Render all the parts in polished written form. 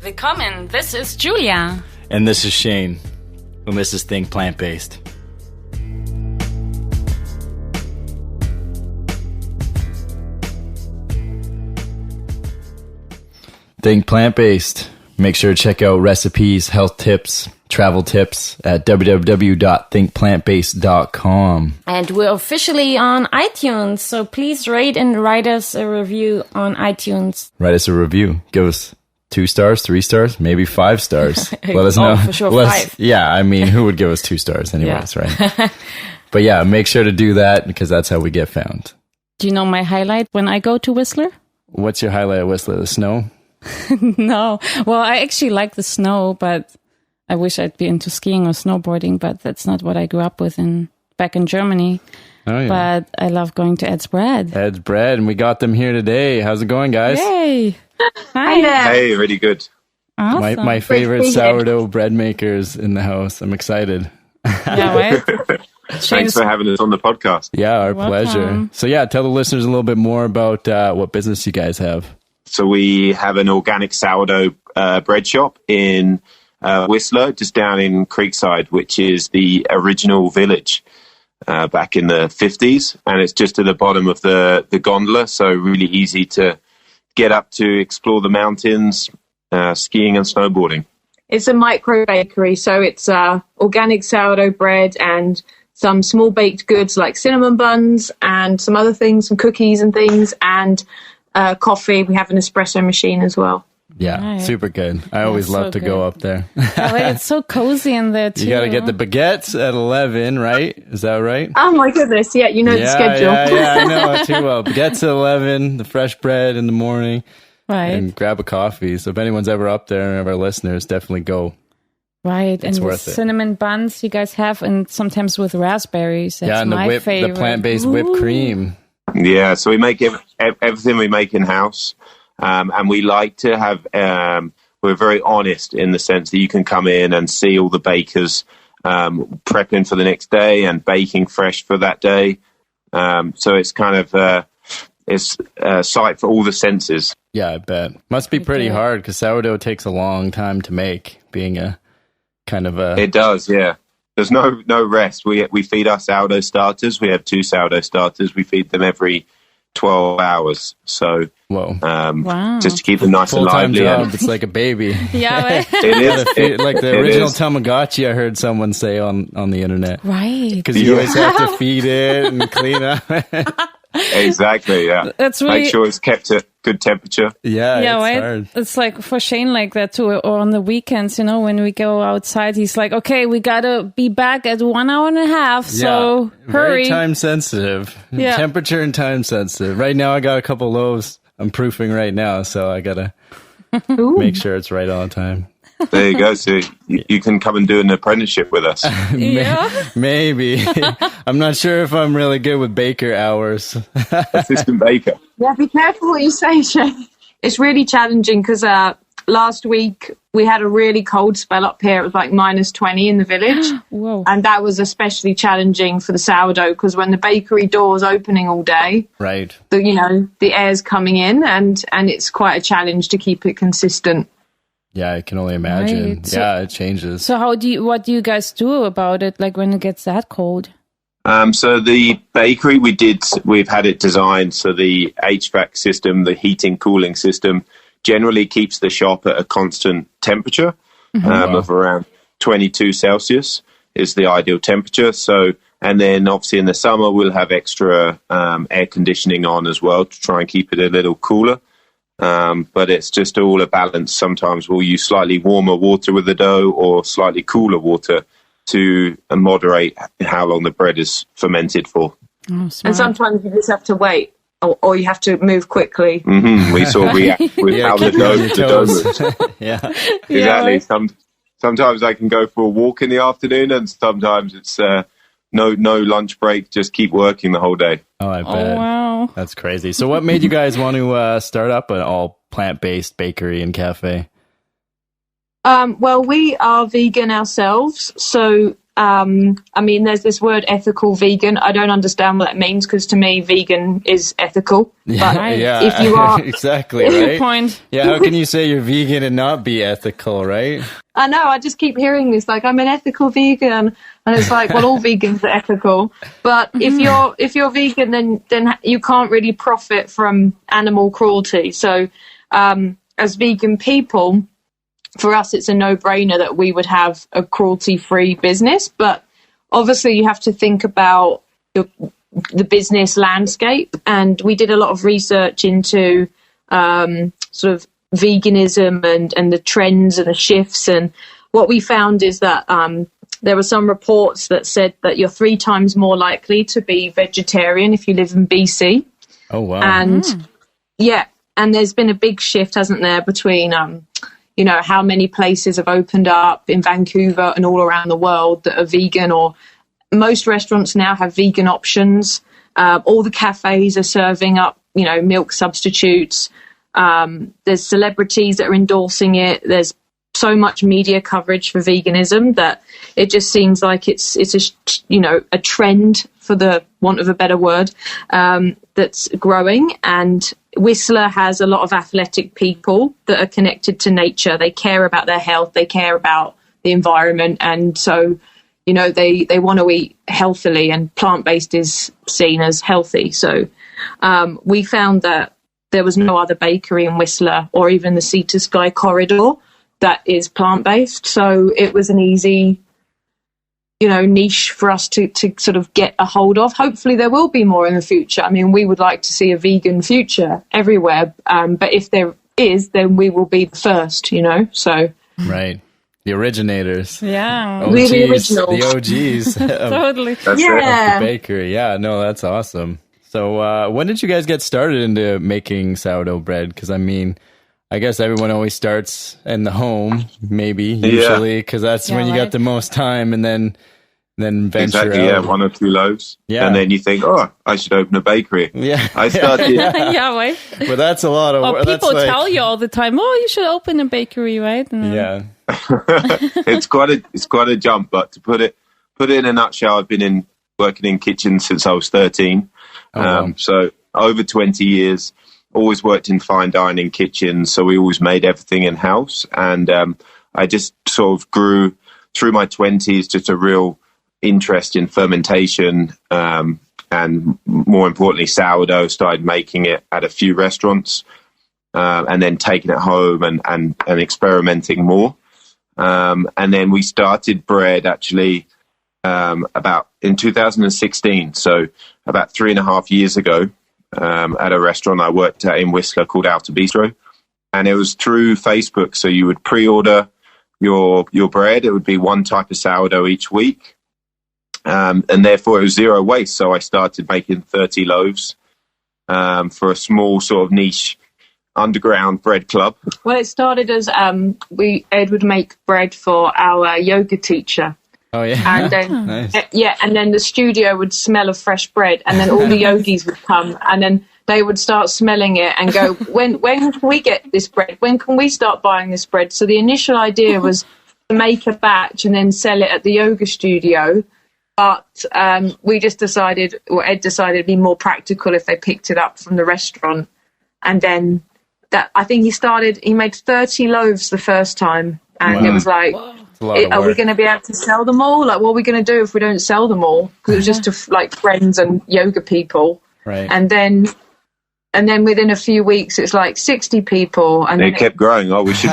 Willkommen, this is Julia. And this is Shane. And this is Think Plant-Based. Think Plant-Based. Make sure to check out recipes, health tips, travel tips at www.thinkplantbased.com. And we're officially on iTunes, so please rate and write us a review on iTunes. Write us a review. Give us 2 stars, 3 stars, maybe 5 stars. Let us know. For sure, 5. Yeah, I mean, who would give us 2 stars anyways, right? But yeah, make sure to do that because that's how we get found. Do you know my highlight when I go to Whistler? What's your highlight at Whistler? The snow? No. Well, I actually like the snow, but I wish I'd be into skiing or snowboarding, but that's not what I grew up with back in Germany. Oh, yeah. But I love going to Eds Bred. Eds Bred, and we got them here today. How's it going, guys? Yay! Hi there. Hey, really good. Awesome. My favorite sourdough bread makers in the house. I'm excited. Yeah, right? Thanks for having us on the podcast. Yeah, our Welcome. pleasure. So yeah, tell the listeners a little bit more about what business you guys have. So we have an organic sourdough bread shop in Whistler, just down in Creekside, which is the original village back in the 50s. And it's just at the bottom of the gondola, so really easy to get up to explore the mountains, skiing and snowboarding. It's a micro bakery, so it's organic sourdough bread and some small baked goods like cinnamon buns and some other things, some cookies and things, and coffee. We have an espresso machine as well. Yeah, Right. super good. I always love to go up there. It's so cozy in there, too. You got to get the baguettes at 11, right? Is that right? Oh my goodness, yeah, you know the schedule. Yeah, I know it too well. Baguettes at 11, the fresh bread in the morning, Right, and grab a coffee. So if anyone's ever up there, and of our listeners, definitely go. right. It's And the worth it. cinnamon buns you guys have, and sometimes with raspberries. That's And my the favorite. plant-based whipped cream. Yeah, so we make everything we make in-house. And we like to have, we're very honest in the sense that you can come in and see all the bakers prepping for the next day and baking fresh for that day. So it's kind of it's a sight for all the senses. Yeah, I bet. Must be pretty hard because sourdough takes a long time to make, being a kind of a... It does, yeah. There's no rest. We feed our sourdough starters. We have 2 sourdough starters. We feed them every 12 hours. So Whoa. Wow. just to keep them nice and Full-time lively. job. It's like a baby. Yeah, right. It is. Like the It original is. Tamagotchi, I heard someone say on the internet. Right. Because you always have to feed it and clean up. Exactly, yeah. That's really... Make sure it's kept at good temperature. Yeah, Yeah, it's right. hard. It's like for Shane like that too. Or on the weekends, when we go outside, he's like, "Okay, we gotta be back at 1 hour and a half, so hurry." Very time sensitive. Yeah. Temperature and time sensitive. Right now, I got a couple loaves I'm proofing right now, so I gotta make sure it's right all the time. There you go. So you can come and do an apprenticeship with us. Yeah. Maybe. I'm not sure if I'm really good with baker hours. Assistant baker. Yeah, be careful what you say, Shane. It's really challenging because last week we had a really cold spell up here. It was like -20 in the village. Whoa. And that was especially challenging for the sourdough because when the bakery door's opening all day, Right. the air's coming in and it's quite a challenge to keep it consistent. Yeah, I can only imagine. Right. So- Yeah, it changes. So what do you guys do about it? Like when it gets that cold? So the bakery we've had it designed so the HVAC system, the heating cooling system, generally keeps the shop at a constant temperature of around 22 Celsius is the ideal temperature. So, and then obviously in the summer we'll have extra air conditioning on as well to try and keep it a little cooler. But it's just all a balance. Sometimes we'll use slightly warmer water with the dough or slightly cooler water to moderate how long the bread is fermented for. Oh, smart. And sometimes you just have to wait or you have to move quickly. We sort of react with how the keep you on your dough toes. moves. Yeah. Exactly. Sometimes I can go for a walk in the afternoon, and sometimes it's no lunch break. Just keep working the whole day. Oh, I Oh, bet. wow. That's crazy. So what made you guys want to start up an all plant-based bakery and cafe? Well, we are vegan ourselves, so I mean, there's this word ethical vegan. I don't understand what that means, because to me, vegan is ethical. Yeah, but yeah, if you are exactly, right? Point. Yeah, how can you say you're vegan and not be ethical, right? I know, I just keep hearing this, like, I'm an ethical vegan, and it's like, well, all vegans are ethical, but if you're vegan, then you can't really profit from animal cruelty. So as vegan people, for us, it's a no-brainer that we would have a cruelty-free business, but obviously you have to think about the business landscape, and we did a lot of research into sort of veganism and the trends and the shifts, and what we found is that there were some reports that said that you're 3 times more likely to be vegetarian if you live in BC. Oh wow. And yeah, and there's been a big shift, hasn't there, between you know, how many places have opened up in Vancouver and all around the world that are vegan, or most restaurants now have vegan options. All the cafes are serving up, you know, milk substitutes. There's celebrities that are endorsing it. There's so much media coverage for veganism that it just seems like it's a trend, for the want of a better word, that's growing. And Whistler has a lot of athletic people that are connected to nature. They care about their health. They care about the environment. And so, you know, they want to eat healthily, and plant-based is seen as healthy. So we found that there was no other bakery in Whistler, or even the Sea to Sky corridor, that is plant-based. So it was an easy, you know, niche for us to sort of get a hold of. Hopefully there will be more in the future. I mean, we would like to see a vegan future everywhere. But if there is, then we will be the first, you know, so. Right. The originators. Yeah. OGs, We're the originals. The OGs. Totally. Yeah. The bakery. Yeah, no, that's awesome. So when did you guys get started into making sourdough bread? Because, I mean, I guess everyone always starts in the home, maybe, usually, because that's when you got the most time, and then venture exactly, out. yeah, 1 or 2 loaves. Yeah. And then you think, oh, I should open a bakery. Yeah. I started... Yeah, right. But that's a lot of Or work. people tell you all the time, oh, you should open a bakery, right? And Yeah. it's quite a jump, but to put it in a nutshell, I've been working in kitchens since I was 13. Wow. So over 20 years, always worked in fine dining kitchens. So we always made everything in house. And I just sort of grew through my 20s, just a real interest in fermentation. And more importantly, sourdough. Started making it at a few restaurants, and then taking it home and experimenting more. And then we started bread actually about in 2016. So about 3.5 years ago, at a restaurant I worked at in Whistler called Alta Bistro. And it was through Facebook. So you would pre-order your bread. It would be one type of sourdough each week. And therefore it was zero waste. So I started making 30 loaves for a small sort of niche underground bread club. Well, it started as Ed would make bread for our yoga teacher. Oh yeah. And then Nice. and then the studio would smell of fresh bread, and then all the yogis would come, and then they would start smelling it and go, when can we get this bread? When can we start buying this bread? So the initial idea was to make a batch and then sell it at the yoga studio. But we just decided, or Ed decided, it'd be more practical if they picked it up from the restaurant. And then I think he made 30 loaves the first time. And it was like, are we going to be able to sell them all? Like, what are we going to do if we don't sell them all? Because it was just to like friends and yoga people. Right. And then within a few weeks, it's like 60 people. And it kept growing. Oh, we should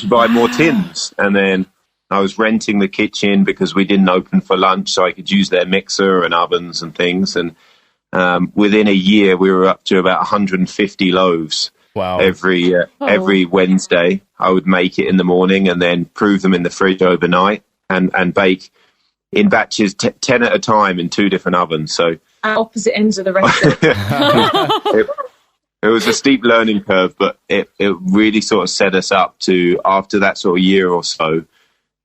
buy more tins. And then I was renting the kitchen because we didn't open for lunch, so I could use their mixer and ovens and things. And within a year, we were up to about 150 loaves. Wow. Every Wednesday, I would make it in the morning and then prove them in the fridge overnight and bake in batches 10 at a time in 2 different ovens. So at opposite ends of the restaurant. It was a steep learning curve, but it really sort of set us up to, after that sort of year or so,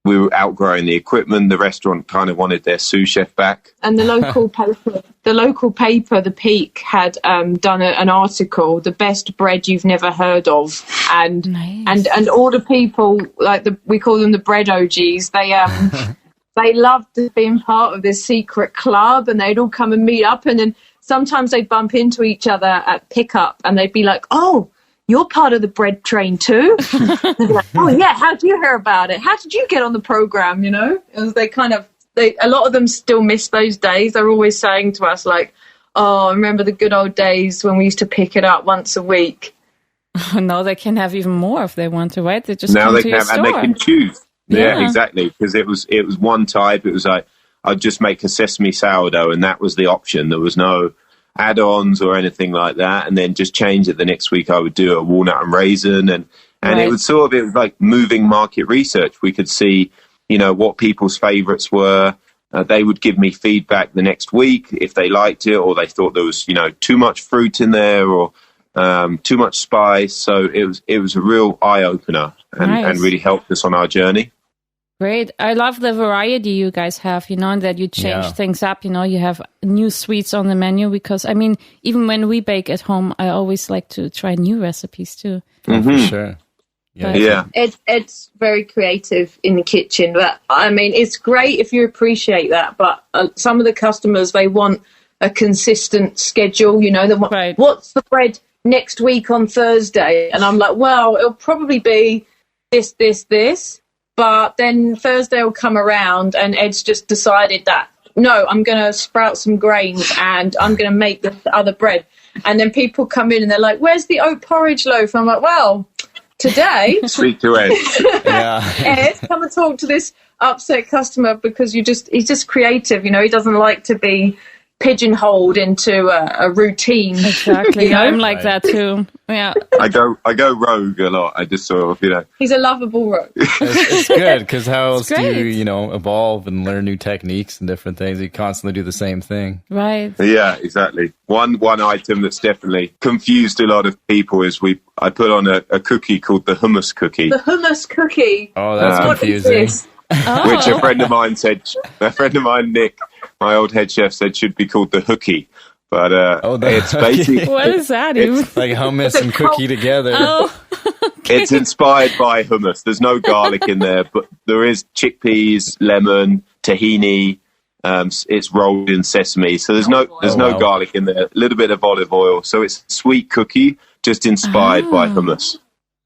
we were outgrowing the equipment. The restaurant kind of wanted their sous chef back. And the local paper, The Peak, had done an article, "The Best Bread You've Never Heard Of," and nice. and all the people, we call them the bread OGs. they loved being part of this secret club, and they'd all come and meet up, and then sometimes they'd bump into each other at pickup, and they'd be like, "Oh, you're part of the bread train too?" They'd be like, "Oh yeah, how did you hear about it? How did you get on the program?" You know, and a lot of them still miss those days. They're always saying to us like, "Oh, I remember the good old days when we used to pick it up once a week." Now they can have even more if they want to, right? They just now come they to can your store. and they can choose. Yeah. Yeah, exactly. Because it was one type. It was like I'd just make a sesame sourdough, and that was the option. There was no add-ons or anything like that. And then just change it the next week. I would do a walnut and raisin, and Right. it was like moving market research. We could see, what people's favorites were. They would give me feedback the next week if they liked it, or they thought there was, too much fruit in there, or too much spice. So it was a real eye opener, and really helped us on our journey. Great. I love the variety you guys have, and that you change things up. You have new sweets on the menu because, even when we bake at home, I always like to try new recipes too. For sure. Yeah. Ed's very creative in the kitchen, but it's great if you appreciate that. But some of the customers, they want a consistent schedule. They want, Right. What's the bread next week on Thursday? And I'm like, well, it'll probably be this, this, this. But then Thursday will come around, and Ed's just decided that, no, I'm going to sprout some grains and I'm going to make the other bread. And then people come in and they're like, where's the oat porridge loaf? And I'm like, well, today, Speak to Ed. Ed, come and talk to this upset customer because he's just creative. He doesn't like to be pigeonholed into a routine. Exactly. I'm like that too. Yeah. I go rogue a lot. I just sort of, He's a lovable rogue. It's good because how else do great. you, evolve and learn new techniques and different things? You constantly do the same thing. Right. Yeah, exactly. One item that's definitely confused a lot of people is I put on a cookie called the hummus cookie. The hummus cookie. Oh, that's What is confusing. this? Which a friend of mine, Nick, my old head chef, said should be called the hookie. But it's basically What is that? It's like hummus and cookie together. Oh, it's inspired by hummus. There's no garlic in there, but there is chickpeas, lemon, tahini. It's rolled in sesame, so there's no wow. garlic in there. A little bit of olive oil, so it's a sweet cookie, just inspired by hummus.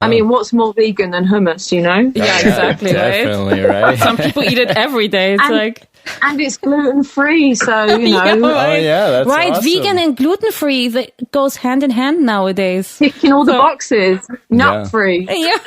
What's more vegan than hummus, yeah, exactly. Definitely, right? Some people eat it every day. It's And it's gluten-free, so, Oh, yeah, that's right. awesome. Vegan and gluten-free, that goes hand in hand nowadays. ticking all the boxes. Nut-free. Yeah.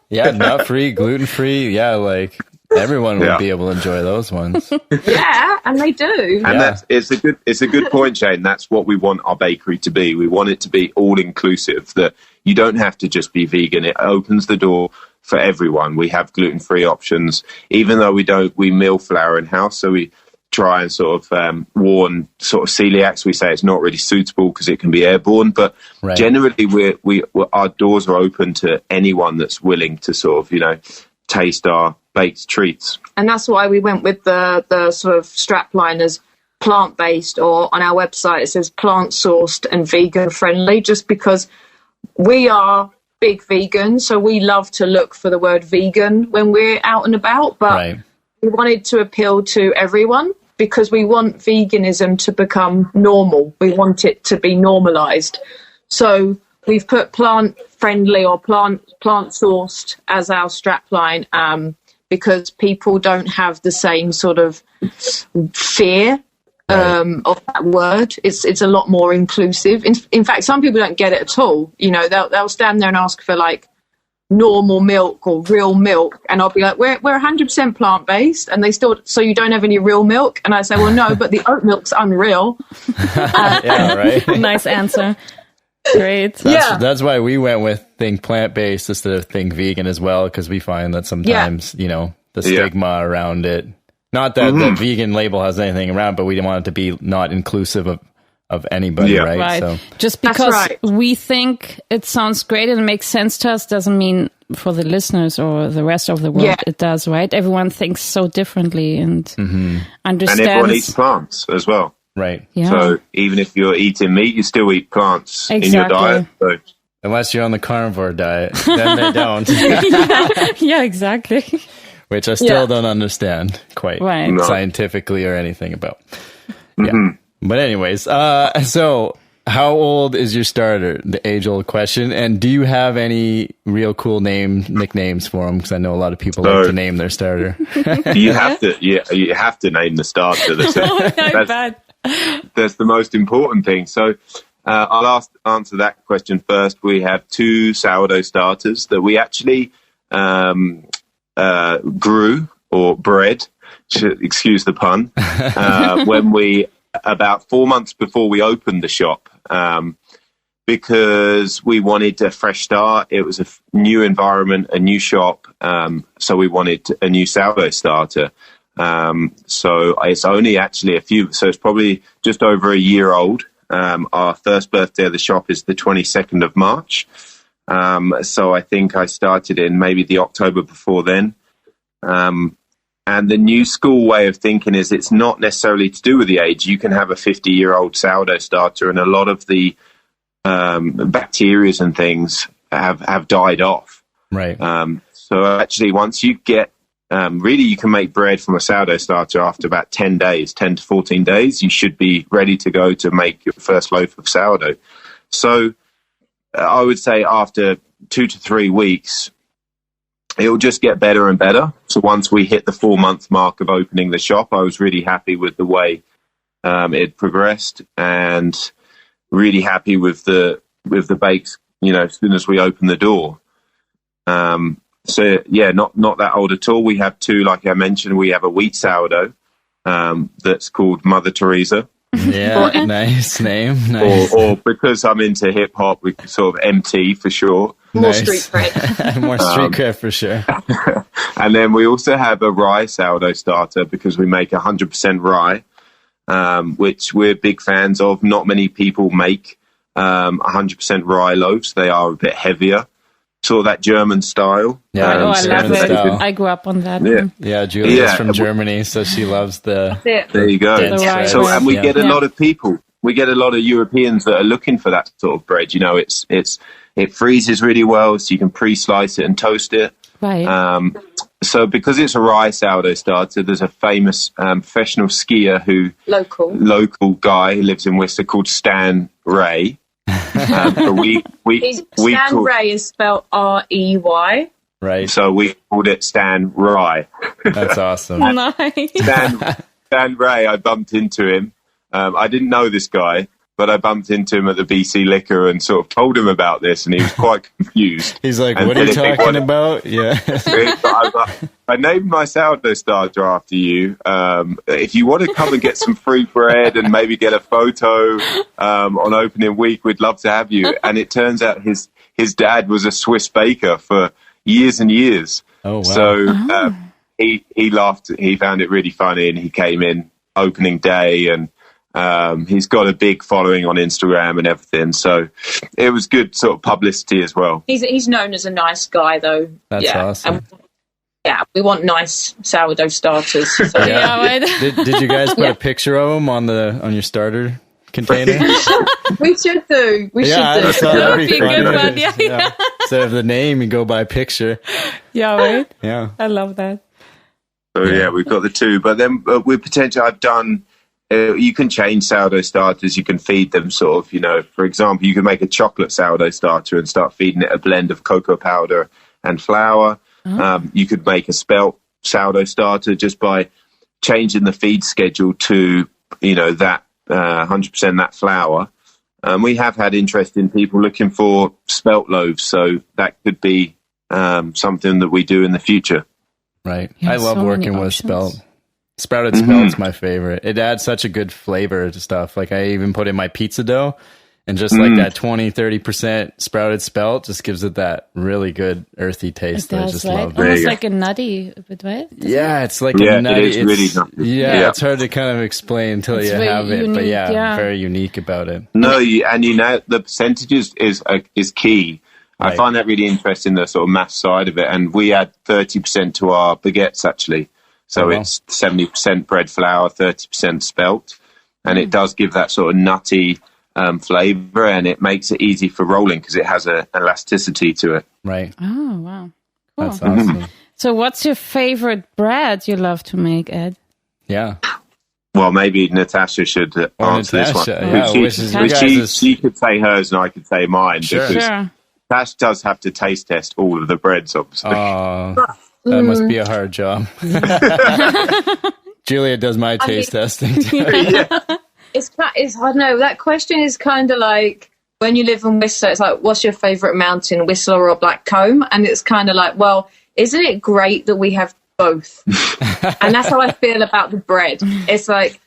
Yeah, nut-free, gluten-free. Yeah, like everyone would be able to enjoy those ones. Yeah, and they do. And it's a good point, Shane. That's what we want our bakery to be. We want it to be all-inclusive, that you don't have to just be vegan. It opens the door for everyone. We have gluten-free options, even though we mill flour in-house, so we try and sort of warn sort of celiacs. We say it's not really suitable because it can be airborne, but generally our doors are open to anyone that's willing to sort of, taste our baked treats. And that's why we went with the sort of strapline as plant-based, or on our website it says plant-sourced and vegan-friendly, just because we are big vegans, so we love to look for the word vegan when we're out and about, but we wanted to appeal to everyone because we want veganism to become normal. We want it to be normalized. So we've put plant-friendly or plant-sourced as our strapline because people don't have the same sort of fear of that word. It's a lot more inclusive. In fact, some people don't get it at all. They'll stand there and ask for like normal milk or real milk, and I'll be like, we're 100% plant based, and they still, so you don't have any real milk? And I say, well, no, but the oat milk's unreal. Yeah, right. Nice answer. Great. That's why we went with think plant-based instead of think vegan as well, because we find that sometimes, the stigma around it. Not that the vegan label has anything around, but we didn't want it to be not inclusive of anybody, right? Right. So just because we think it sounds great and it makes sense to us doesn't mean for the listeners or the rest of the world it does, right? Everyone thinks so differently and understands. And everyone eats plants as well. Right. Yeah. So even if you're eating meat, you still eat plants in your diet. So. Unless you're on the carnivore diet, then they don't. Yeah, exactly. which I still don't understand quite scientifically or anything about. Yeah. But anyways, so how old is your starter? The age-old question. And do you have any real cool nicknames for them? Because I know a lot of people like to name their starter. You have to name the starter. That's the most important thing. So I'll answer that question first. We have 2 sourdough starters that we actually grew or bred, excuse the pun, when we about 4 months before we opened the shop, because we wanted a fresh start. It was a new environment, a new shop, so we wanted a new sourdough starter. So it's only actually so it's probably just over a year old. Our first birthday of the shop is the 22nd of March. So I think I started in maybe the October before then. And the new school way of thinking is it's not necessarily to do with the age. You can have a 50-year-old sourdough starter, and a lot of the bacteria and things have died off. Right. So actually, once you get really, you can make bread from a sourdough starter after about 10 to 14 days. You should be ready to go to make your first loaf of sourdough. So I would say after 2 to 3 weeks, it'll just get better and better. So once we hit the 4-month mark of opening the shop, I was really happy with the way it progressed, and really happy with the bakes, as soon as we opened the door. So yeah, not that old at all. We have 2, like I mentioned. We have a wheat sourdough that's called Mother Teresa. Yeah, nice name. Nice. Or because I'm into hip hop, we sort of MT for sure. More street cred. More street cred for sure. And then we also have a rye sourdough starter because we make 100% rye, which we're big fans of. Not many people make 100% rye loaves. They are a bit heavier. Sort of that German style. Yeah, I love it. I grew up on that. Yeah, Julia's from Germany, so she loves the... There you go. And we get a lot of people. We get a lot of Europeans that are looking for that sort of bread. It freezes really well, so you can pre-slice it and toast it. Right. So because it's a rye sourdough starter, there's a famous professional skier local guy who lives in Worcester called Stan Ray. Stan Ray is spelled R-E-Y. Right. So we called it Stan Rye. That's awesome. Nice. Stan Ray, I bumped into him. I didn't know this guy, but I bumped into him at the BC Liquor and sort of told him about this, and he was quite confused. He's like, what are you talking about? Yeah. I named my sourdough starter after you. If you want to come and get some free bread and maybe get a photo on opening week, we'd love to have you. And it turns out his dad was a Swiss baker for years and years. Oh, wow. So he laughed. He found it really funny, and he came in opening day, and he's got a big following on Instagram and everything, so it was good sort of publicity as well. He's known as a nice guy, though. That's awesome. We want nice sourdough starters. So. Did you guys put a picture of him on your starter container? We should do. That would be a good one. Yeah. Instead of the name, you go by picture. Yeah, right. Yeah, I love that. So we've got the 2, but then with potential, I've done. You can change sourdough starters. You can feed them sort of, for example, you can make a chocolate sourdough starter and start feeding it a blend of cocoa powder and flour. You could make a spelt sourdough starter just by changing the feed schedule to, that 100% that flour. We have had interest in people looking for spelt loaves, so that could be something that we do in the future. Right. I love working with spelt. Sprouted spelt's my favorite. It adds such a good flavor to stuff. Like I even put in my pizza dough, and just like that 20-30% sprouted spelt just gives it that really good earthy taste that I just love. Almost like a nutty, right? Yeah, it's like a nutty. It is really nutty. Yeah, it's hard to kind of explain until you have it, unique, but very unique about it. No, the percentages is key. Right. I find that really interesting, the sort of math side of it, and we add 30% to our baguettes actually. So it's 70% bread flour, 30% spelt, and it does give that sort of nutty flavor, and it makes it easy for rolling because it has an elasticity to it. Right. Oh, wow. Cool. That's awesome. So what's your favorite bread you love to make, Ed? Yeah. Well, maybe Natasha should answer this one. Yeah. She could say hers and I could say mine. Sure. Because Natasha does have to taste test all of the breads, obviously. That must be a hard job. Julia does my taste testing too. Yeah. It's I don't know, that question is kind of like when you live in Whistler, it's like, what's your favourite mountain, Whistler or Blackcomb? And it's kind of like, well, isn't it great that we have both? And that's how I feel about the bread. It's like,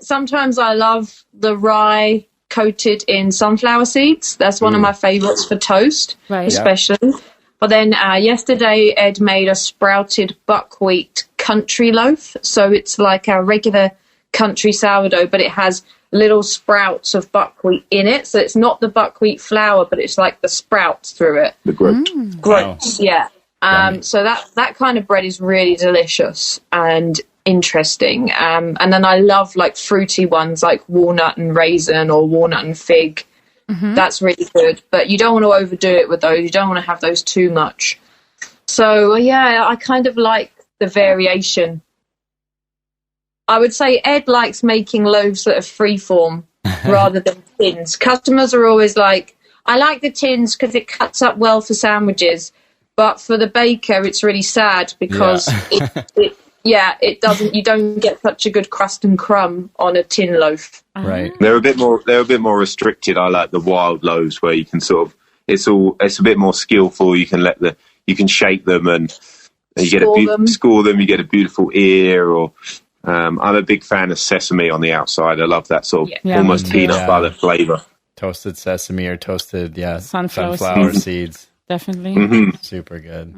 sometimes I love the rye coated in sunflower seeds. That's one of my favourites for toast, especially. Yeah. But then yesterday, Ed made a sprouted buckwheat country loaf. So it's like a regular country sourdough, but it has little sprouts of buckwheat in it. So it's not the buckwheat flour, but it's like the sprouts through it. The groats. Groats, yeah. So that kind of bread is really delicious and interesting. And then I love like fruity ones like walnut and raisin or walnut and fig. Mm-hmm. That's really good. But you don't want to overdo it with those. You don't want to have those too much. So, yeah, I kind of like the variation. I would say Ed likes making loaves that are freeform rather than tins. Customers are always like, I like the tins because it cuts up well for sandwiches. But for the baker, it's really sad because it doesn't. You don't get such a good crust and crumb on a tin loaf. Right. They're a bit more restricted. I like the wild loaves where you can sort of. It's a bit more skillful. You can you can shake them and you score them. You get a beautiful ear. Or I'm a big fan of sesame on the outside. I love that sort of almost peanut butter flavor. Toasted sesame or toasted sunflower seeds. Definitely. Mm-hmm. Super good.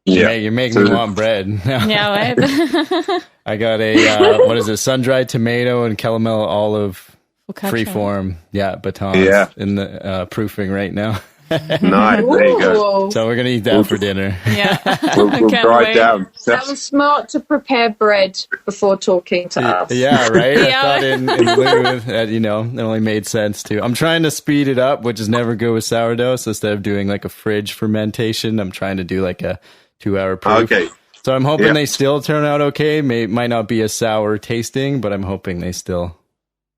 Yeah, you're making me want bread. Yeah, right. I got a sun-dried tomato and caramel olive freeform batons in the proofing right now. Nice, there you go. So we're going to eat that for dinner. Yeah. We'll drive down. That was smart to prepare bread before talking to us. Yeah, right? I thought in lieu that, it only made sense too. I'm trying to speed it up, which is never good with sourdough. So instead of doing like a fridge fermentation, I'm trying to do like a 2-hour proof. Okay. So I'm hoping they still turn out okay. Might not be a sour tasting, but I'm hoping they still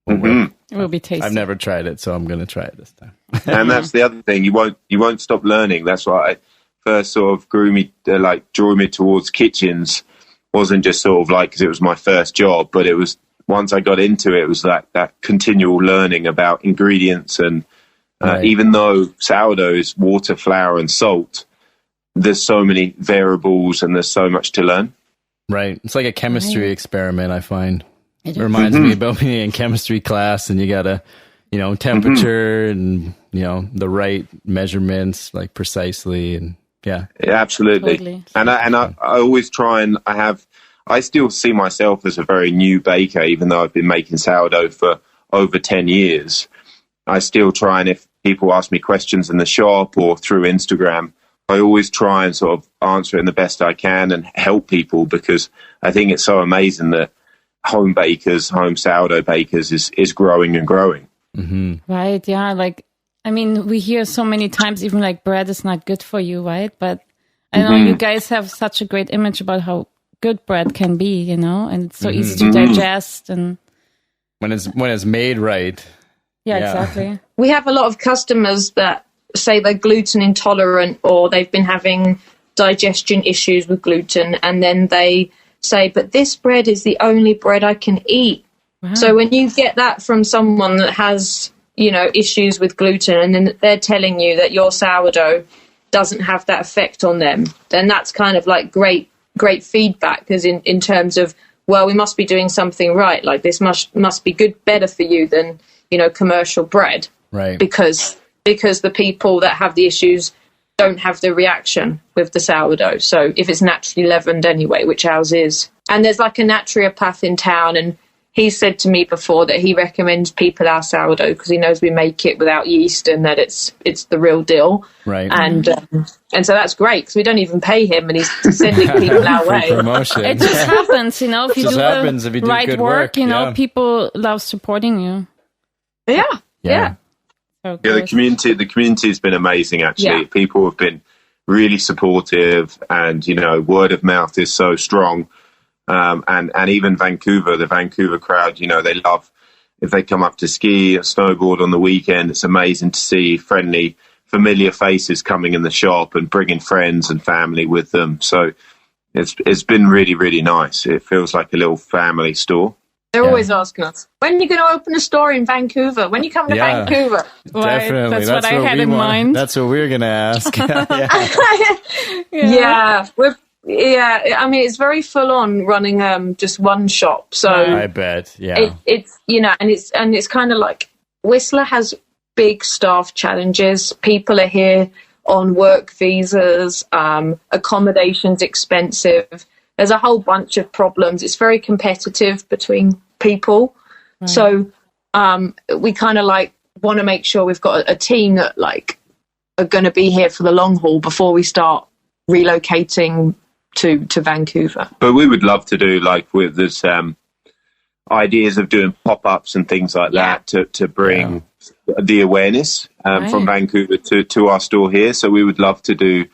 will work. It will be tasty. I've never tried it, so I'm going to try it this time. And that's the other thing. You won't stop learning. That's why I first sort of drew me towards kitchens. Wasn't just sort of like because it was my first job, but it was once I got into it, it was that continual learning about ingredients. And even though sourdough is water, flour, and salt, there's so many variables and there's so much to learn. Right. It's like a chemistry experiment, I find. It reminds me about being in chemistry class, and you gotta, temperature and the right measurements, like precisely, and absolutely. Totally. And I always try and I still see myself as a very new baker, even though I've been making sourdough for over 10 years. I still try, and if people ask me questions in the shop or through Instagram, I always try and sort of answer it in the best I can and help people, because I think it's so amazing that home sourdough bakers is growing and growing. Mm-hmm. Right, yeah. We hear so many times even like bread is not good for you, right? But I know you guys have such a great image about how good bread can be, and it's so easy to digest. And when it's made right. Yeah, exactly. We have a lot of customers that say they're gluten intolerant or they've been having digestion issues with gluten, and then they say, but this bread is the only bread I can eat. Wow. So when you get that from someone that has, issues with gluten, and then they're telling you that your sourdough doesn't have that effect on them, then that's kind of like great feedback, because in terms of, well, we must be doing something right. Like this must be better for you than, commercial bread. Right. Because the people that have the issues don't have the reaction with the sourdough. So if it's naturally leavened anyway, which ours is. And there's like a naturopath in town, and he said to me before that he recommends people our sourdough because he knows we make it without yeast and that it's the real deal. Right. And so that's great because we don't even pay him, and he's sending people our way. Promotion. It just happens, if you do the right work, people love supporting you. Yeah. The community has been amazing, actually. People have been really supportive, and, you know, word of mouth is so strong. And even Vancouver, the Vancouver crowd, you know, they love if they come up to ski or snowboard on the weekend. It's amazing to see friendly, familiar faces coming in the shop and bringing friends and family with them. So it's been really, really nice. It feels like a little family store. They're always asking us, when are you going to open a store in Vancouver? When are you coming to Vancouver? Definitely. That's what I had in mind. That's what we were going to ask. I mean, it's very full on running just one shop. So I bet. Yeah. It's, you know, and it's kind of like Whistler has big staff challenges. People are here on work visas, accommodation's expensive. There's a whole bunch of problems. It's very competitive between people. Right. So we kind of like want to make sure we've got a team that like are going to be here for the long haul before we start relocating to Vancouver. But we would love to do, like, with this ideas of doing pop-ups and things like that to bring the awareness from Vancouver to our store here. So we would love to do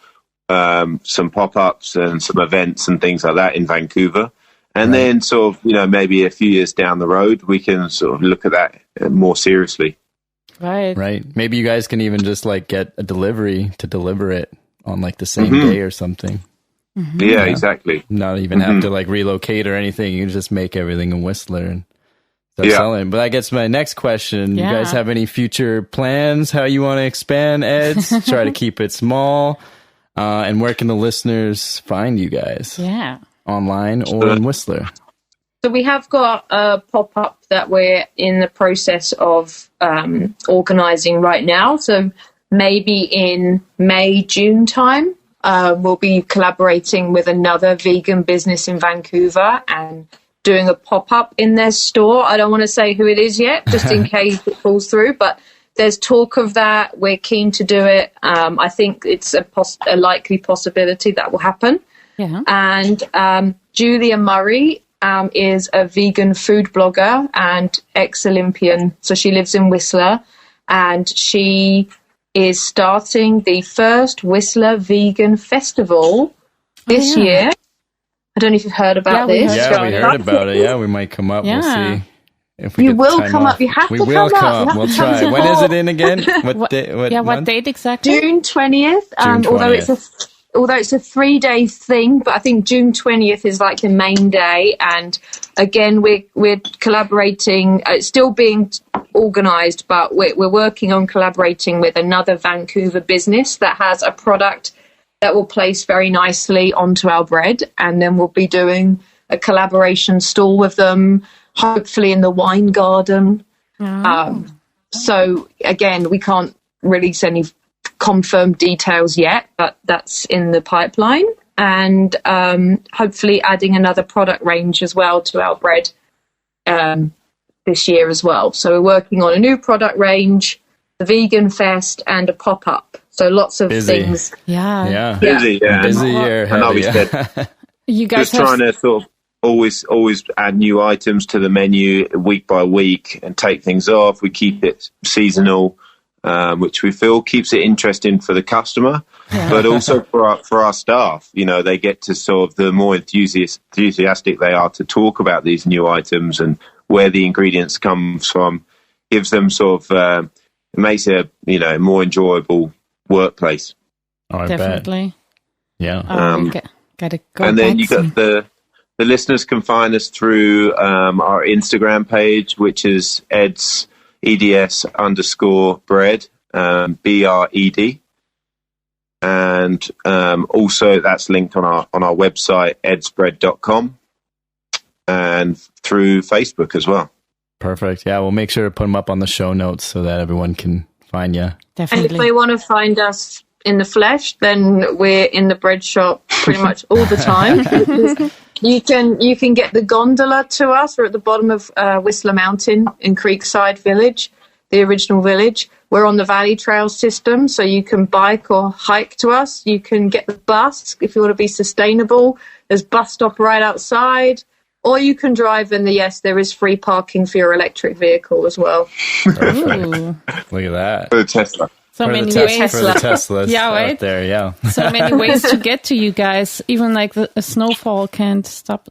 some pop-ups and some events and things like that in Vancouver. And then sort of, you know, maybe a few years down the road, we can sort of look at that more seriously. Right. Maybe you guys can even just like get a delivery to deliver it on like the same day or something. Mm-hmm. Yeah, exactly. Not even have to like relocate or anything. You just make everything in Whistler and start selling. But that gets my next question. You guys have any future plans? How you want to expand Eds? Try to keep it small. And where can the listeners find you guys? Yeah. Online or in Whistler? So we have got a pop-up that we're in the process of organising right now. So maybe in May, June time, we'll be collaborating with another vegan business in Vancouver and doing a pop-up in their store. I don't want to say who it is yet, just in case it falls through, but there's talk of that. We're keen to do it. I think it's a likely possibility that will happen. Yeah. And Julia Murray is a vegan food blogger and ex-Olympian. So she lives in Whistler, and she is starting the first Whistler Vegan Festival this year. I don't know if you've heard about this. We heard about it. Yeah, we might come up. We'll see. If we you will come up. You have to come up. We will come. We'll try. When is it in again? What date exactly? June 20th. Although it's a 3-day thing, but I think June 20th is like the main day. And again, we're collaborating. It's still being organised, but we're working on collaborating with another Vancouver business that has a product that will place very nicely onto our bread. And then we'll be doing a collaboration stall with them, hopefully in the wine garden. So again, we can't release any confirmed details yet, but that's in the pipeline. And hopefully adding another product range as well to our bread this year as well. So we're working on a new product range, the Vegan Fest, and a pop-up. So lots of things. Busy year. I know we said you guys just trying to sort of always add new items to the menu week by week and take things off. We keep it seasonal, which we feel keeps it interesting for the customer, but also for our staff. You know, they get to sort of, the more enthusiastic they are to talk about these new items and where the ingredients come from, gives them sort of it makes it a more enjoyable workplace. Oh, definitely. Bet. Yeah. Gotta go. And then you got the listeners can find us through our Instagram page, which is Eds _bread, BRED, and also that's linked on our website edsbred.com, and through Facebook as well. Perfect. Yeah, we'll make sure to put them up on the show notes so that everyone can find you. Definitely. And if they want to find us in the flesh, then we're in the bread shop pretty much all the time. You can get the gondola to us. We're at the bottom of Whistler Mountain in Creekside Village, the original village. We're on the Valley Trail system, so you can bike or hike to us. You can get the bus if you want to be sustainable. There's bus stop right outside. Or you can drive, and there is free parking for your electric vehicle as well. Look at that. For the Tesla. So many ways for the Teslas out there, yeah. So many ways to get to you guys. Even like a snowfall can't stop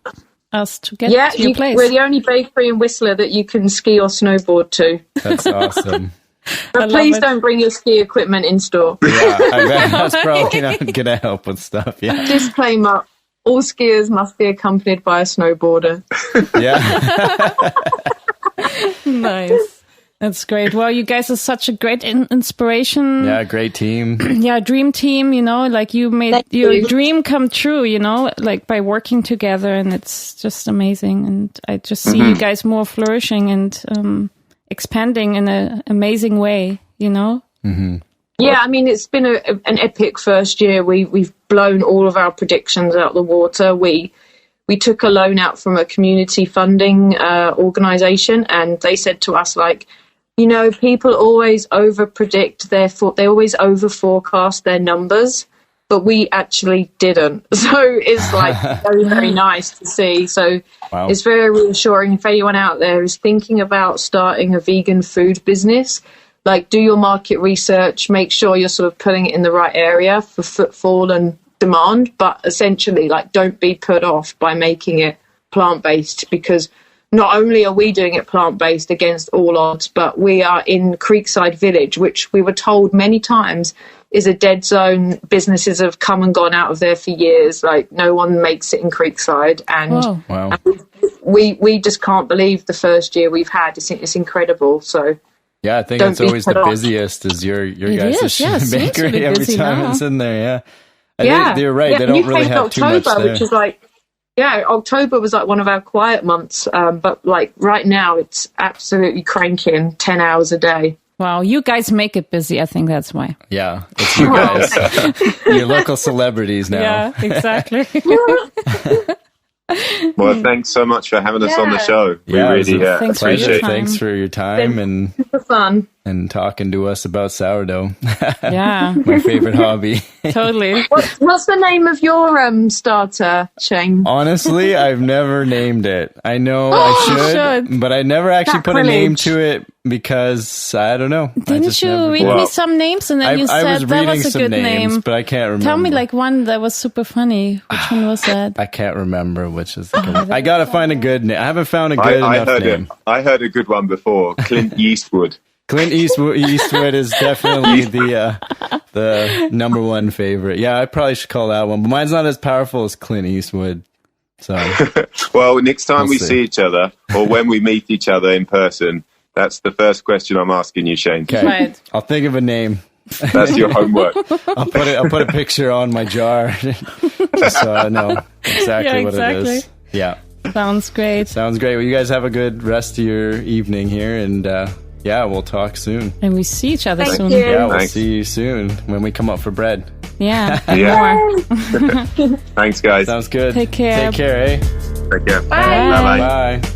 us to get to your place. We're the only bakery in Whistler that you can ski or snowboard to. That's awesome. But please don't bring your ski equipment in store. Yeah, I bet that's probably not going to help with stuff. Yeah. Disclaimer: all skiers must be accompanied by a snowboarder. Yeah. Nice. That's great. Well, you guys are such a great inspiration. Yeah, great team. Yeah, dream team, you know, like you made your dream come true, you know, like by working together, and it's just amazing. And I just see you guys more flourishing and expanding in an amazing way, you know? Mm-hmm. Yeah, I mean, it's been an epic first year. We've blown all of our predictions out the water. We took a loan out from a community funding organization, and they said to us, like, you know, people always over-predict they always over-forecast their numbers, but we actually didn't. So it's like very, very nice to see. So It's very reassuring if anyone out there is thinking about starting a vegan food business. Like, do your market research, make sure you're sort of putting it in the right area for footfall and demand, but essentially, like, don't be put off by making it plant-based, because not only are we doing it plant-based against all odds, but we are in Creekside Village, which we were told many times is a dead zone. Businesses have come and gone out of there for years. Like, no one makes it in Creekside. And, and we just can't believe the first year we've had. It's incredible. So yeah, I think it's always the busiest is your guys' bakery every time it's in there. Yeah. They're right. Yeah, they don't really have October, too much there. Which is like, October was like one of our quiet months. But like right now, it's absolutely cranking 10 hours a day. Wow, you guys make it busy. I think that's why. Yeah, it's you guys. Your local celebrities now. Yeah, exactly. Well, thanks so much for having us on the show. We really appreciate it. Thanks for your time and super fun and talking to us about sourdough. Yeah, my favorite hobby. Totally. What's the name of your starter, Shane? Honestly, I've never named it. I know I should, but I never actually put a name to it because I don't know. Didn't you read me some names and then you said that was a good name? But I can't remember. Tell me like one that was super funny. Which one was that? I can't remember which is. I gotta find a good name. I haven't found a good enough name. I heard a good one before. Clint Eastwood. Clint Eastwood is definitely the number one favorite. Yeah, I probably should call that one, but mine's not as powerful as Clint Eastwood. So, well, next time we see each other, or when we meet each other in person, that's the first question I'm asking you, Shane. Okay, right. I'll think of a name. That's your homework. I'll put a picture on my jar, just so I know exactly what it is. Yeah, sounds great. Sounds great. Well, you guys have a good rest of your evening here, and yeah, we'll talk soon. And we see each other soon. Yeah, we'll see you soon when we come up for bread. Yeah. More. Thanks, guys. Sounds good. Take care. Take care, eh? Take care. Bye. Bye. Bye.